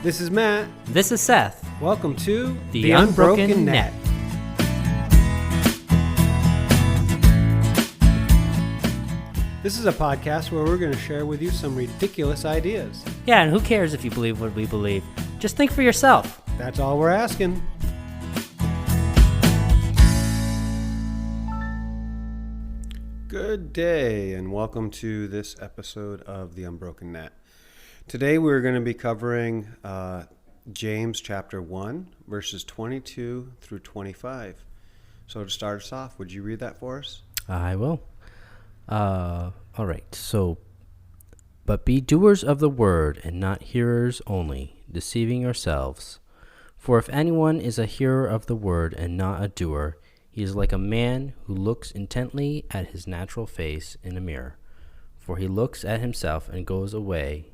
This is Matt. This is Seth. Welcome to The Unbroken Net. This is a podcast where we're going to share with you some ridiculous ideas. Yeah, and who cares if you believe what we believe? Just think for yourself. That's all we're asking. Good day, and welcome to this episode of The Unbroken Net. Today we're going to be covering James chapter 1, verses 22 through 25. So to start us off, would you read that for us? I will. All right. So, but be doers of the word and not hearers only, deceiving yourselves. For if anyone is a hearer of the word and not a doer, he is like a man who looks intently at his natural face in a mirror. For he looks at himself and goes away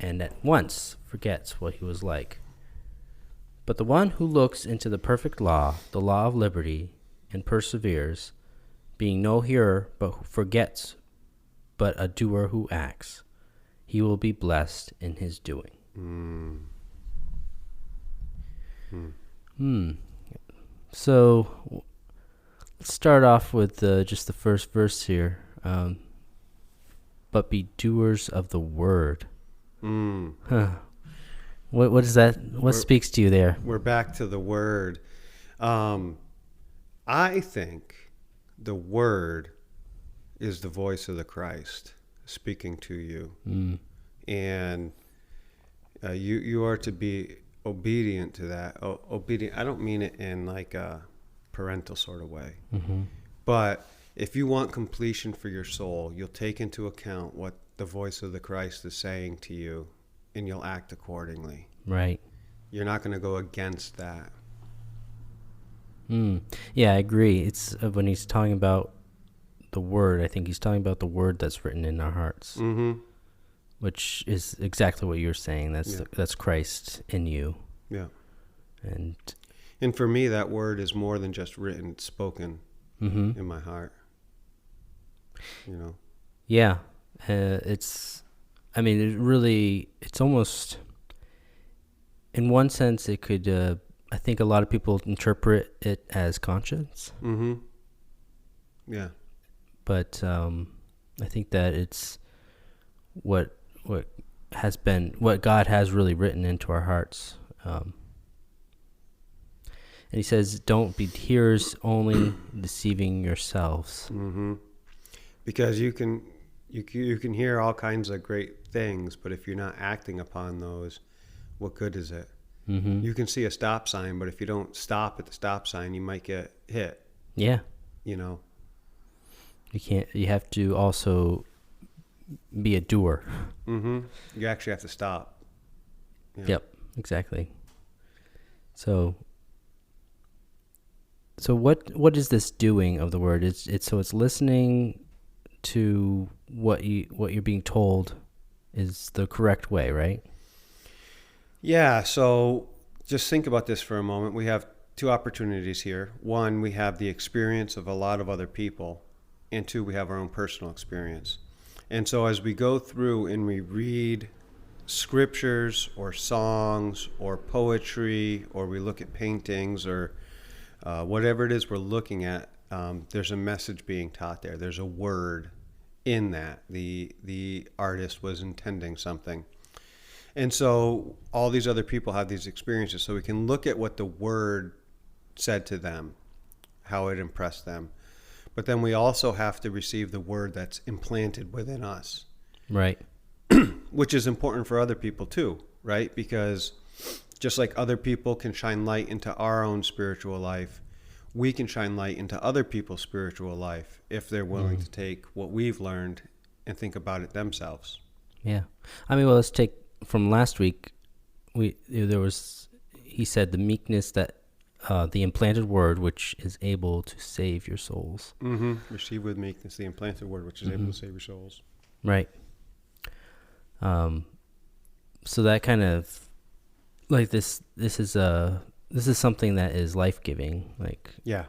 and at once forgets what he was like. But the one who looks into the perfect law, the law of liberty, and perseveres, being no hearer but who forgets, but a doer who acts, he will be blessed in his doing. So let's start off with just the first verse here. But be doers of the word. What is that? What speaks to you there? We're back to the word. I think the word is the voice of the Christ speaking to you. And you are to be obedient to that. Obedient. I don't mean it in like a parental sort of way. But if you want completion for your soul, you'll take into account what the voice of the Christ is saying to you, and you'll act accordingly. Right. You're not going to go against that. Yeah, I agree. It's when he's talking about the word, I think he's talking about the word that's written in our hearts, which is exactly what you're saying. That's Christ in you. Yeah. And for me, that word is more than just written, it's spoken in my heart. You know? Yeah. It's almost, in one sense, it could, I think a lot of people interpret it as conscience. Yeah. But I think that it's what God has really written into our hearts. And he says, don't be hearers only, deceiving yourselves. Because you can hear all kinds of great things, but if you're not acting upon those, what good is it? You can see a stop sign, but if you don't stop at the stop sign, you might get hit. Yeah. You know? You have to also be a doer. You actually have to stop. Yeah. Yep, exactly. So what is this doing of the word? It's listening to what you're being told is the correct way, right? Yeah, so just think about this for a moment. We have two opportunities here. One, we have the experience of a lot of other people, and two, we have our own personal experience. And so as we go through and we read scriptures or songs or poetry, or we look at paintings or whatever it is we're looking at, there's a message being taught there. There's a word in that. The artist was intending something. And so all these other people have these experiences, so we can look at what the word said to them, how it impressed them. But then we also have to receive the word that's implanted within us. Right. Which is important for other people too, right? Because just like other people can shine light into our own spiritual life, we can shine light into other people's spiritual life if they're willing to take what we've learned and think about it themselves. Yeah. Let's take from last week. He said the meekness that the implanted word, which is able to save your souls. Receive with meekness the implanted word, which is able to save your souls. Right. So that kind of like this is something that is life-giving. Like yeah,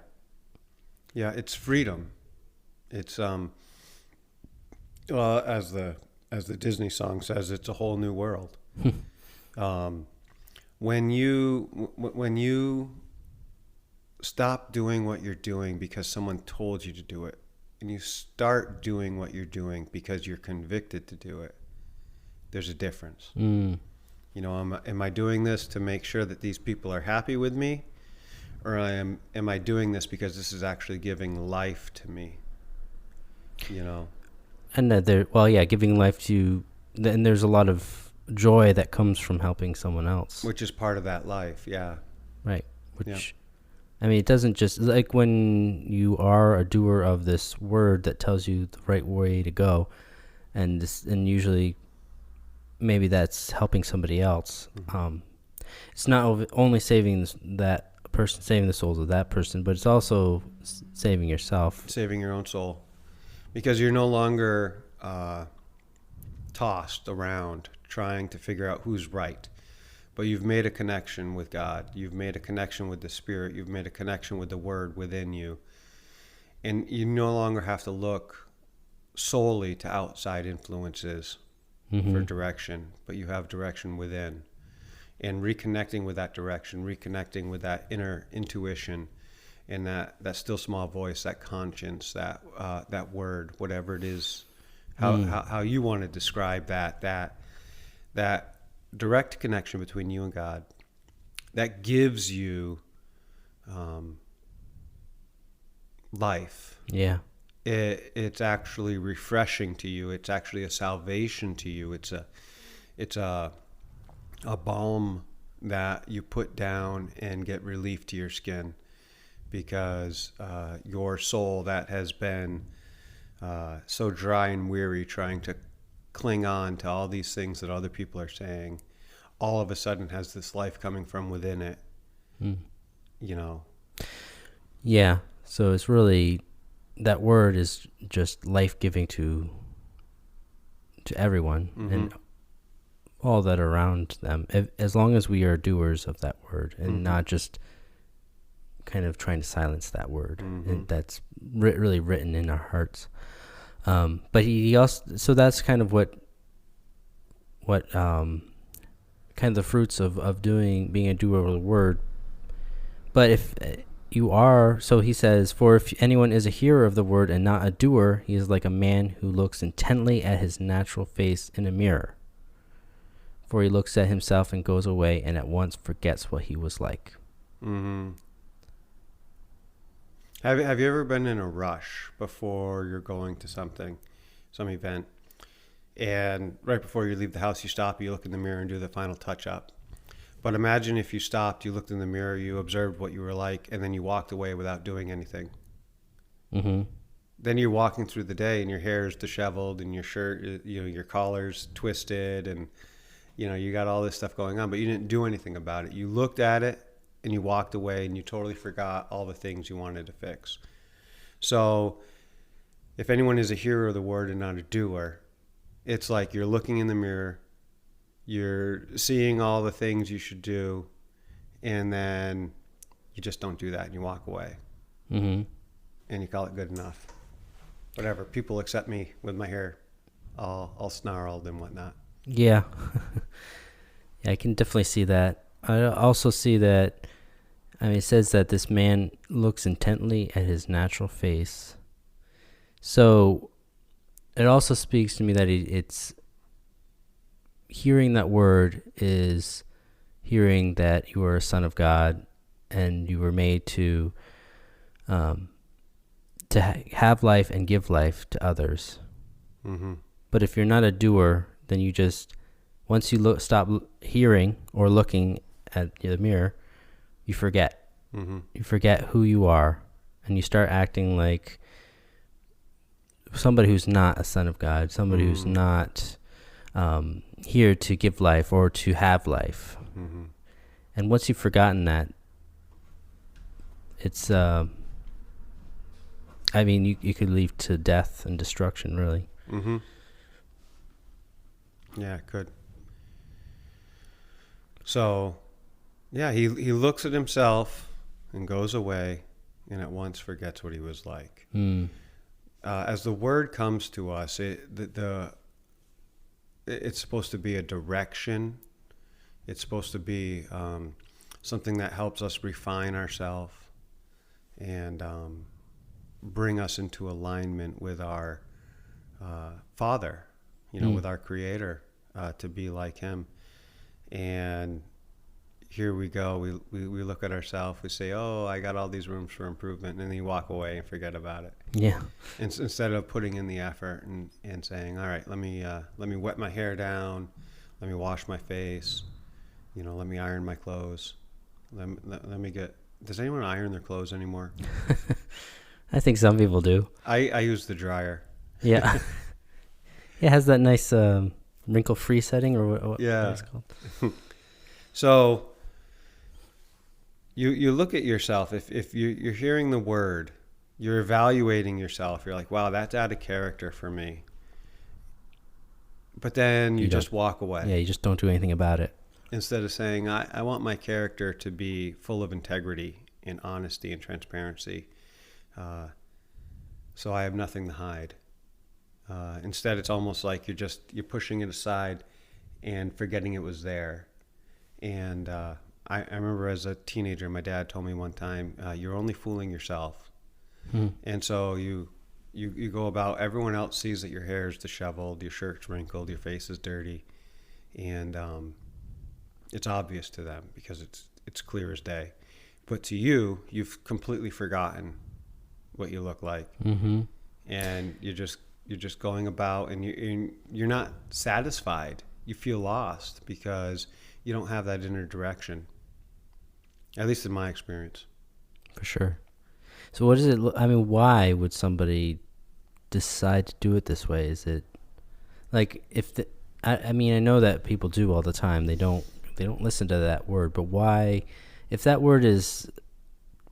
it's freedom. It's as the Disney song says, it's a whole new world. when you stop doing what you're doing because someone told you to do it, and you start doing what you're doing because you're convicted to do it, there's a difference. Mm. You know, am I doing this to make sure that these people are happy with me, or am I doing this because this is actually giving life to me? You know. And that giving life to, and there's a lot of joy that comes from helping someone else. Which is part of that life, yeah. Right. Which, Yeah. I mean, it doesn't just, like when you are a doer of this word that tells you the right way to go, and usually maybe that's helping somebody else. Mm-hmm. It's not only saving that person, saving the souls of that person, but it's also saving yourself. Saving your own soul. Because you're no longer tossed around trying to figure out who's right. But you've made a connection with God. You've made a connection with the Spirit. You've made a connection with the Word within you. And you no longer have to look solely to outside influences for direction, but you have direction within. And reconnecting with that direction, reconnecting with that inner intuition, and that still small voice, that conscience, that word, whatever it is, how you want to describe that direct connection between you and God, that gives you life. Yeah. It's actually refreshing to you. It's actually a salvation to you. It's a balm that you put down and get relief to your skin, because your soul that has been so dry and weary trying to cling on to all these things that other people are saying, all of a sudden has this life coming from within it. You know. Yeah. So it's really, that word is just life-giving to everyone and all that are around them, as long as we are doers of that word and not just kind of trying to silence that word. And that's really written in our hearts. But he also, so that's kind of what kind of the fruits of being a doer of the word. But if you are, so he says, for if anyone is a hearer of the word and not a doer, he is like a man who looks intently at his natural face in a mirror. For he looks at himself and goes away and at once forgets what he was like. Mm-hmm. Have you ever been in a rush before you're going to some event, and right before you leave the house, you stop, you look in the mirror and do the final touch-up? But imagine if you stopped, you looked in the mirror, you observed what you were like, and then you walked away without doing anything. Mm-hmm. Then you're walking through the day and your hair is disheveled and your shirt, your collar's twisted, and you got all this stuff going on, but you didn't do anything about it. You looked at it and you walked away and you totally forgot all the things you wanted to fix. So if anyone is a hearer of the word and not a doer, it's like you're looking in the mirror, you're seeing all the things you should do, and then you just don't do that and you walk away. Mm-hmm. And you call it good enough. Whatever, people accept me with my hair all snarled and whatnot. Yeah. Yeah, I can definitely see that. I also see that, it says that this man looks intently at his natural face. So it also speaks to me that it's hearing that word is hearing that you are a son of God and you were made to have life and give life to others. Mm-hmm. But if you're not a doer, then you just, once you stop hearing or looking at the mirror, you forget. Mm-hmm. You forget who you are, and you start acting like somebody who's not a son of God, somebody who's not here to give life or to have life. Mm-hmm. And once you've forgotten that, it's, you could lead to death and destruction, really. Mm-hmm. Yeah, it could. So, yeah, he looks at himself and goes away and at once forgets what he was like. As the word comes to us, it's supposed to be a direction. It's supposed to be something that helps us refine ourselves and bring us into alignment with our Father, with our Creator, to be like Him. And here we go. We look at ourselves. We say, "Oh, I got all these rooms for improvement," and then you walk away and forget about it. Yeah. Instead of putting in the effort and saying, "All right, let me wet my hair down, let me wash my face, let me iron my clothes, let me get." Does anyone iron their clothes anymore? I think some people do. I use the dryer. Yeah. It has that nice wrinkle-free setting, or what it's called. So you look at yourself. If you're hearing the word, you're evaluating yourself. You're like, wow, that's out of character for me. But then you just walk away. Yeah, you just don't do anything about it. Instead of saying, I want my character to be full of integrity and honesty and transparency. So I have nothing to hide. Instead, it's almost like you're pushing it aside and forgetting it was there. And I remember as a teenager, my dad told me one time, you're only fooling yourself. And so you go about, everyone else sees that your hair is disheveled, your shirt's wrinkled, your face is dirty. And it's obvious to them because it's clear as day. But to you, you've completely forgotten what you look like. Mm-hmm. And you're just going about, and you're not satisfied. You feel lost because you don't have that inner direction. At least in my experience. For sure. So what does it look? I mean, why would somebody decide to do it this way? Is it like I mean, I know that people do all the time. They don't listen to that word, but why? If that word is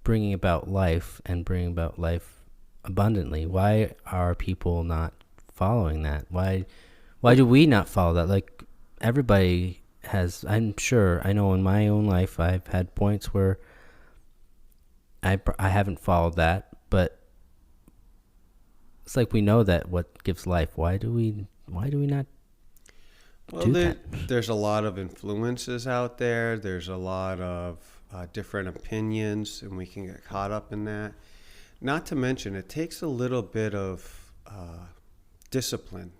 bringing about life and bringing about life abundantly, why are people not following that? Why do we not follow that? Like, everybody has, I'm sure, I know in my own life I've had points where I haven't followed that, but it's like we know that what gives life. Why do we not do that? There's a lot of influences out there. There's a lot of different opinions, and we can get caught up in that. Not to mention, it takes a little bit of discipline,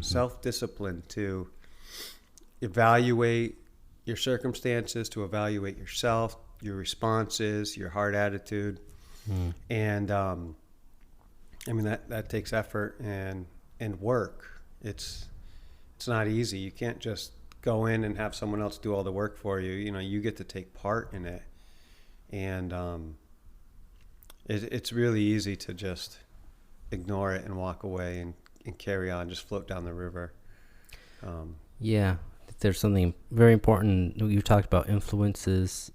self-discipline to evaluate your circumstances, to evaluate yourself, your responses, your heart attitude. And I mean, that takes effort and work. It's not easy. You can't just go in and have someone else do all the work for you. You get to take part in it. And it's really easy to just ignore it and walk away and carry on, just float down the river. Yeah. There's something very important. You talked about influences.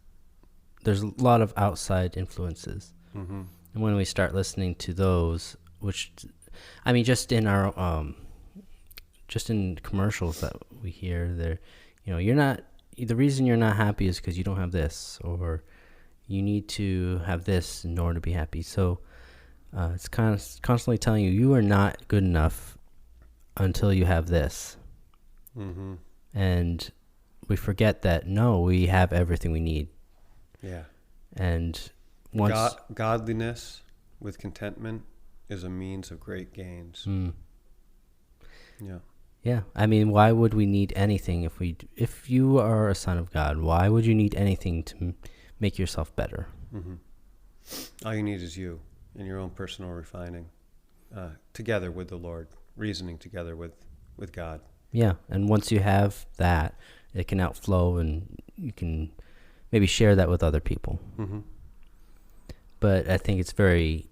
There's a lot of outside influences. Mm-hmm. And when we start listening to those, which, I mean, just in our, just in commercials that we hear there, the reason you're not happy is because you don't have this, or you need to have this in order to be happy. So it's kind of constantly telling you are not good enough until you have this. Mm-hmm. And we forget that, no, we have everything we need. Yeah. And once godliness with contentment is a means of great gains. Yeah. Yeah. I mean, why would we need anything if you are a son of God, why would you need anything to make yourself better? Mm-hmm. All you need is you and your own personal refining, together with the Lord, reasoning together with God. Yeah, and once you have that, it can outflow, and you can maybe share that with other people. Mm-hmm. But I think it's very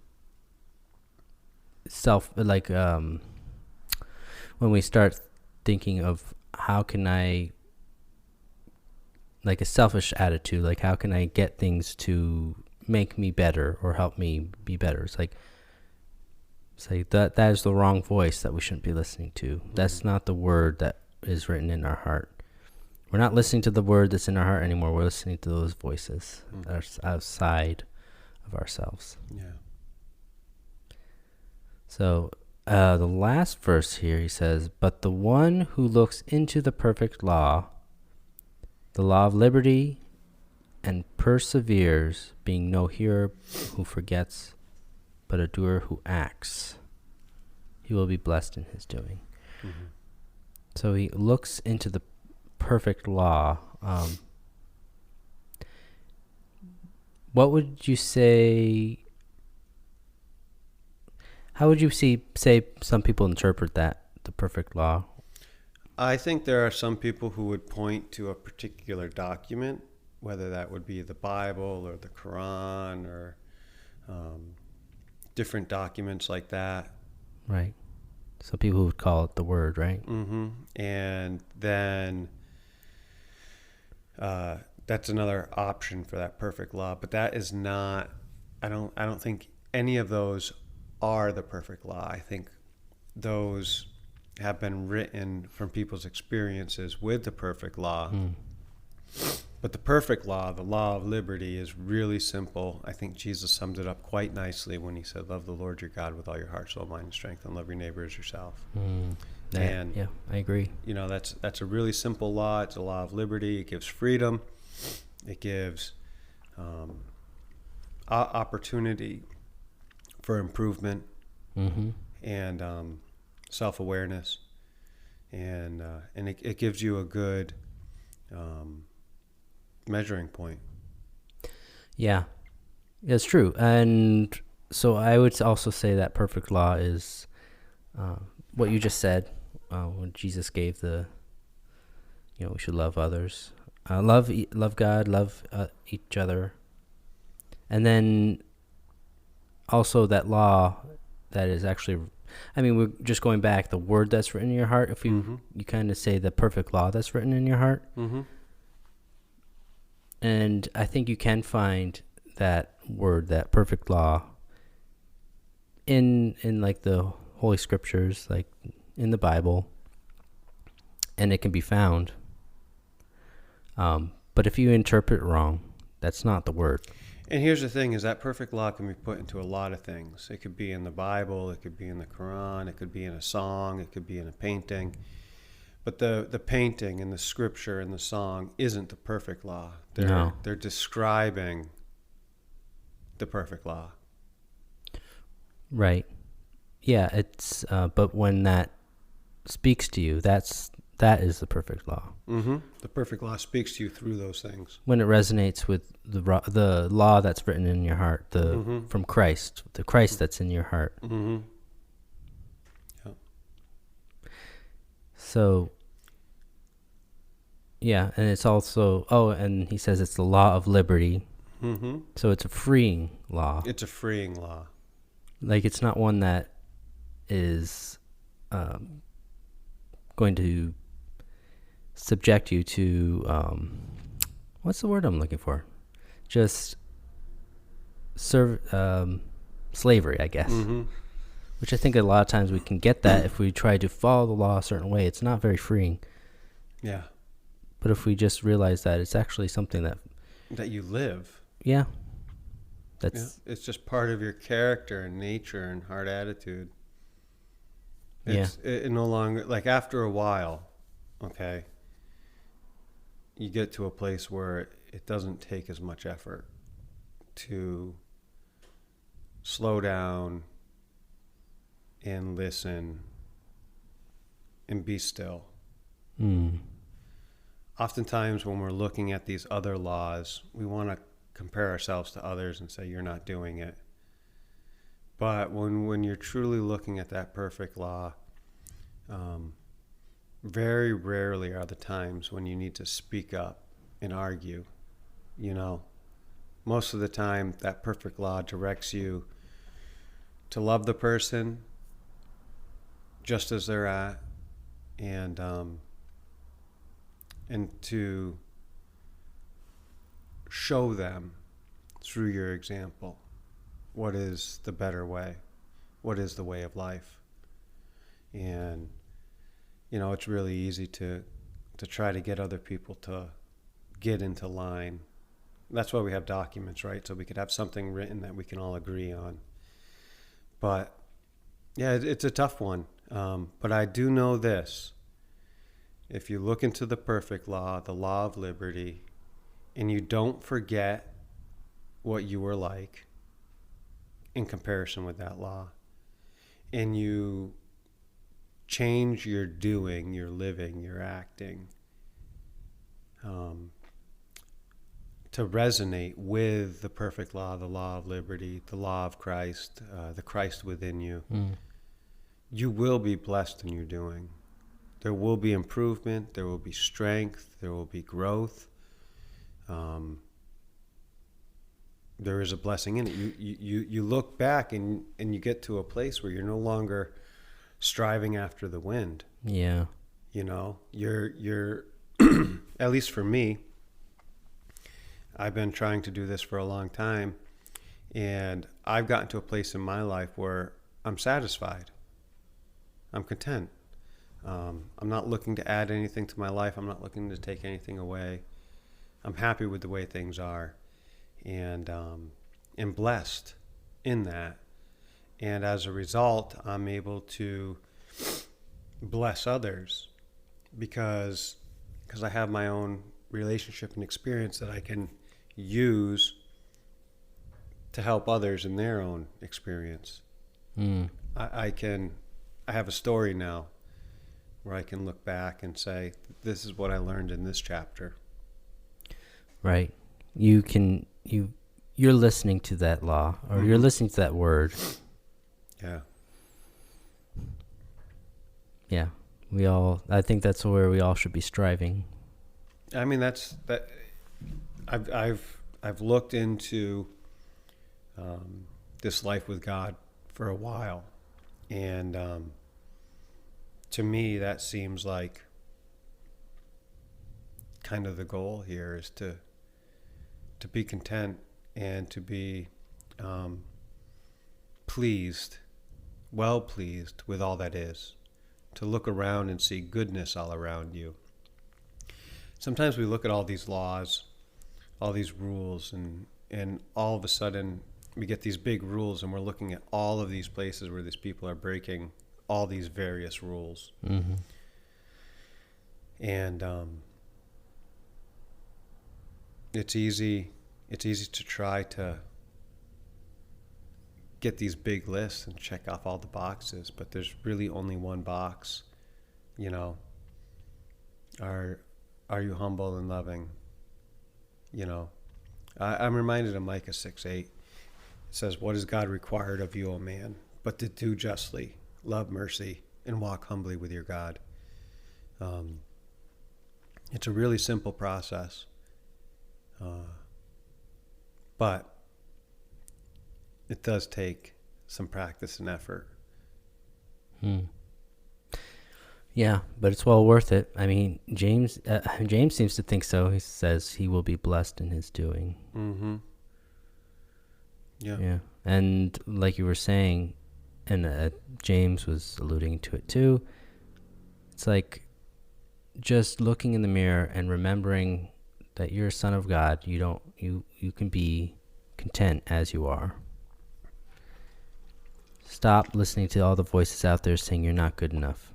when we start thinking of how can I, like a selfish attitude, like how can I get things to make me better or help me be better? It's like that is the wrong voice that we shouldn't be listening to. Mm-hmm. That's not the word that is written in our heart. We're not listening to the word that's in our heart anymore. We're listening to those voices that are outside of ourselves. Yeah. So the last verse here, he says, "But the one who looks into the perfect law, the law of liberty, and perseveres, being no hearer who forgets, but a doer who acts. He will be blessed in his doing. Mm-hmm. So he looks into the perfect law. What would you say? How would you say some people interpret that, the perfect law? I think there are some people who would point to a particular document, whether that would be the Bible or the Quran or different documents like that. Right. Some people would call it the word, right? Mm-hmm. And then that's another option for that perfect law. But that is not. I don't think any of those are the perfect law. I think those have been written from people's experiences with the perfect law. But the perfect law, the law of liberty, is really simple. I think Jesus summed it up quite nicely when he said, love the Lord your God with all your heart, soul, mind, and strength, and love your neighbor as yourself. And yeah, I agree. You know, that's a really simple law. It's a law of liberty. It gives freedom. It gives opportunity for improvement and self-awareness, and it gives you a good measuring point. Yeah, it's true. And so I would also say that perfect law is what you just said when Jesus gave we should love others, love God, love each other, and then also that law that is actually, I mean, we're just going back, the word that's written in your heart. If you kind of say the perfect law that's written in your heart. And I think you can find that word, that perfect law, in like the Holy Scriptures, like in the Bible, and it can be found. But if you interpret it wrong, that's not the word. And here's the thing, is that perfect law can be put into a lot of things. It could be in the Bible, it could be in the Quran, it could be in a song, it could be in a painting. But the painting and the scripture and the song isn't the perfect law. They're describing the perfect law. Right. Yeah, it's but when that speaks to you, that is the perfect law. The perfect law speaks to you through those things. When it resonates with the law that's written in your heart, from Christ, the Christ that's in your heart. Yeah. So, yeah, and it's also, and he says it's the law of liberty. So it's a freeing law. It's a freeing law. Like, it's not one that is going to subject you to, what's the word I'm looking for? Just slavery, I guess. Which I think a lot of times we can get that if we try to follow the law a certain way. It's not very freeing. Yeah. But if we just realize that it's actually something that you live. Yeah. It's just part of your character and nature and heart attitude. It no longer, like after a while, okay, you get to a place where it doesn't take as much effort to slow down and listen and be still. Oftentimes when we're looking at these other laws, we want to compare ourselves to others and say, you're not doing it. But when you're truly looking at that perfect law, very rarely are the times when you need to speak up and argue. Most of the time that perfect law directs you to love the person just as they're at, and to show them through your example what is the better way, what is the way of life. And it's really easy to try to get other people to get into line. That's why we have documents, right? So we could have something written that we can all agree on. But yeah, it's a tough one. But I do know this. if you look into the perfect law, the law of liberty, and you don't forget what you were like in comparison with that law, and you change your doing, your living, your acting, to resonate with the perfect law, the law of liberty, the law of Christ, the Christ within you, you will be blessed in your doing. There will be improvement, there will be strength, there will be growth. There is a blessing in it. You look back and you get to a place where you're no longer striving after the wind. Yeah. You know, you're at least for me, I've been trying to do this for a long time, and I've gotten to a place in my life where I'm satisfied. I'm content. I'm not looking to add anything to my life. I'm not looking to take anything away. I'm happy with the way things are, and blessed in that. And as a result, I'm able to bless others because I have my own relationship and experience that I can use to help others in their own experience. I have a story now where I can look back and say, this is what I learned in this chapter. Right. You're listening to that law, or you're listening to that word. Yeah. Yeah. I think that's where we all should be striving. I mean, I've looked into this life with God for a while, and to me, that seems like kind of the goal here is to be content and to be well pleased with all that is, to look around and see goodness all around you. Sometimes we look at all these laws, all these rules, and all of a sudden we get these big rules, and we're looking at all of these places where these people are breaking all these various rules. Mm-hmm. And it's easy to try to get these big lists and check off all the boxes, but there's really only one box. You know, are you humble and loving? You know, I'm reminded of Micah 6:8. It says, "What is God required of you, O man, but to do justly, love mercy, and walk humbly with your God?" It's a really simple process, but it does take some practice and effort. Yeah, but it's well worth it. I mean, James seems to think so. He says he will be blessed in his doing. Mm-hmm. Yeah. Yeah. And like you were saying, and James was alluding to it too, it's like just looking in the mirror and remembering that you're a son of God. You can be content as you are. Stop listening to all the voices out there saying you're not good enough.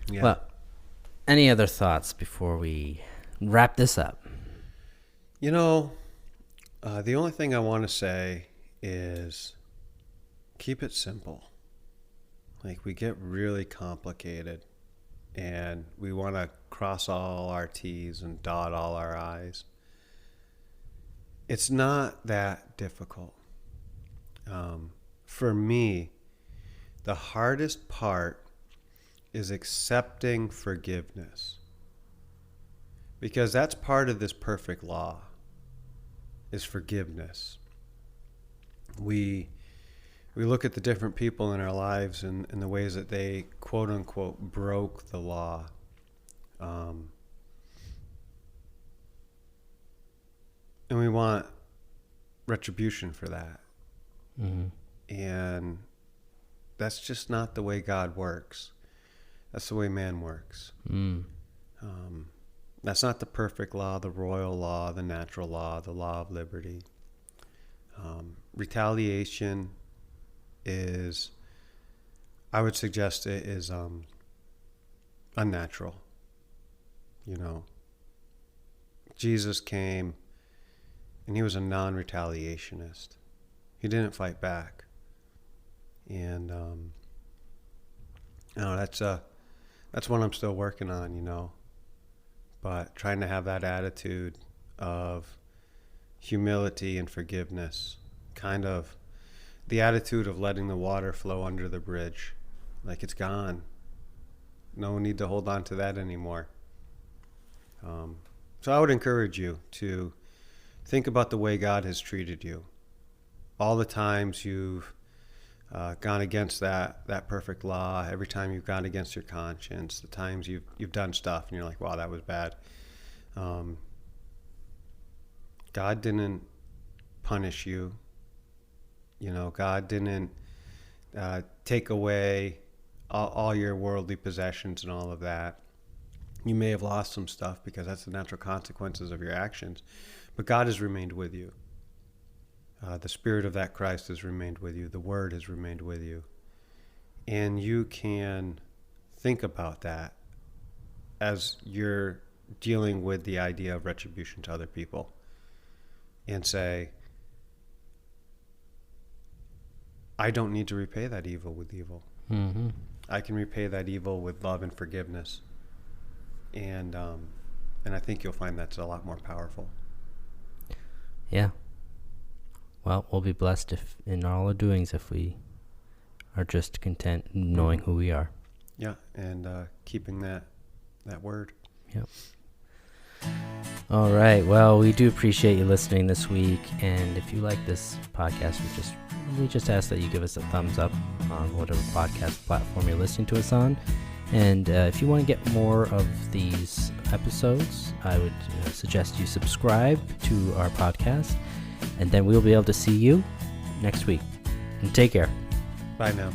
Yeah. Well, any other thoughts before we wrap this up? You know, the only thing I want to say is keep it simple. Like, we get really complicated and we want to cross all our T's and dot all our I's. It's not that difficult. For me, the hardest part is accepting forgiveness, because that's part of this perfect law, is forgiveness. We look at the different people in our lives and the ways that they, quote unquote, broke the law. And we want retribution for that. Mm-hmm. And that's just not the way God works. That's the way man works. That's not the perfect law, the royal law, the natural law, the law of liberty. Retaliation is I would suggest it is unnatural. Jesus came and he was a non-retaliationist. He didn't fight back. And that's one I'm still working on, but trying to have that attitude of humility and forgiveness, kind of the attitude of letting the water flow under the bridge, like it's gone. No need to hold on to that anymore. So I would encourage you to think about the way God has treated you. All the times you've gone against that perfect law, every time you've gone against your conscience, the times you've done stuff and you're like, wow, that was bad. God didn't punish you. God didn't take away all your worldly possessions and all of that. You may have lost some stuff because that's the natural consequences of your actions, but God has remained with you. The Spirit of that Christ has remained with you. The Word has remained with you. And you can think about that as you're dealing with the idea of retribution to other people and say, I don't need to repay that evil with evil. Mm-hmm. I can repay that evil with love and forgiveness. And I think you'll find that's a lot more powerful. Yeah. Well, we'll be blessed if in all our doings if we are just content knowing who we are. Yeah, and keeping that word. Yep. All right. Well, we do appreciate you listening this week, and if you like this podcast, we just ask that you give us a thumbs up on whatever podcast platform you're listening to us on. And if you want to get more of these episodes, I would suggest you subscribe to our podcast, and then we'll be able to see you next week. And take care. Bye now.